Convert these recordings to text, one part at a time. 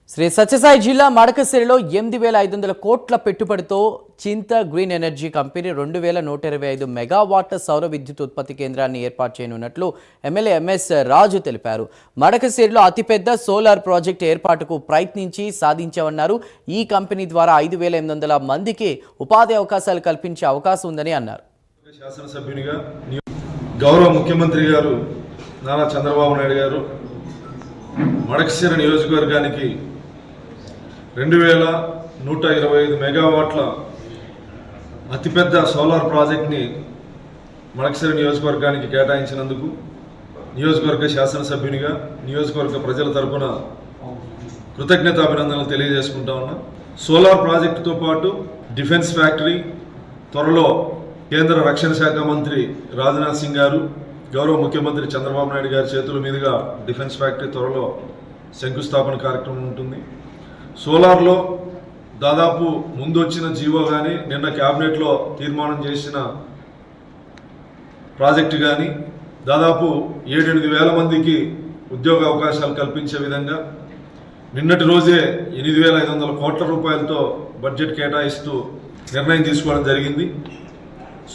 శ్రీ సత్యసాయి జిల్లా మడకసిరిలో 8,500 కోట్ల పెట్టుబడితో చింత గ్రీన్ ఎనర్జీ కంపెనీ 2,125 మెగావాట్ల సౌర విద్యుత్ ఉత్పత్తి కేంద్రాన్ని ఏర్పాటు చేయనున్నట్లు ఎమ్మెల్యే ఎంఎస్ రాజు తెలిపారు. మడకసిరిలో అతిపెద్ద సోలార్ ప్రాజెక్టు ఏర్పాటుకు ప్రయత్నించి సాధించామన్నారు. ఈ కంపెనీ ద్వారా 5,800 మందికి ఉపాధి అవకాశాలు కల్పించే అవకాశం ఉందని అన్నారు. శాసనసభ్యునిగా గౌరవ ముఖ్యమంత్రి గారు నారా చంద్రబాబు నాయుడు గారు మడకసిరి నియోజకవర్గానికి 2,125 మెగావాట్ల అతిపెద్ద సోలార్ ప్రాజెక్ట్ని మడకసిరి నియోజకవర్గానికి కేటాయించినందుకు నియోజకవర్గ శాసనసభ్యునిగా నియోజకవర్గ ప్రజల తరపున కృతజ్ఞతాభినందనలు తెలియజేసుకుంటా ఉన్నా. సోలార్ ప్రాజెక్టుతో పాటు డిఫెన్స్ ఫ్యాక్టరీ త్వరలో కేంద్ర రక్షణ శాఖ మంత్రి రాజ్నాథ్ సింగ్ గారు గౌరవ ముఖ్యమంత్రి చంద్రబాబు నాయుడు గారి చేతుల మీదుగా డిఫెన్స్ ఫ్యాక్టరీ త్వరలో శంకుస్థాపన కార్యక్రమం ఉంటుంది. సోలార్లో దాదాపు ముందు వచ్చిన జీవో కానీ నిన్న క్యాబినెట్లో తీర్మానం చేసిన ప్రాజెక్టు కానీ దాదాపు 7-8 వేల మందికి ఉద్యోగ అవకాశాలు కల్పించే విధంగా నిన్నటి రోజే 8,500 కోట్ల రూపాయలతో బడ్జెట్ కేటాయిస్తూ నిర్ణయం తీసుకోవడం జరిగింది.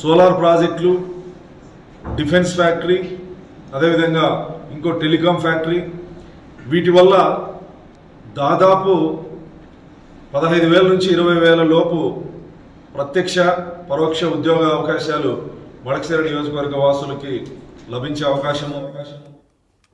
సోలార్ ప్రాజెక్టులు, డిఫెన్స్ ఫ్యాక్టరీ, అదేవిధంగా ఇంకో టెలికాం ఫ్యాక్టరీ, వీటి వల్ల దాదాపు 15,000 నుంచి 20,000 లోపు ప్రత్యక్ష పరోక్ష ఉద్యోగ అవకాశాలు మడకసిరి నియోజకవర్గ వాసులకి లభించే అవకాశం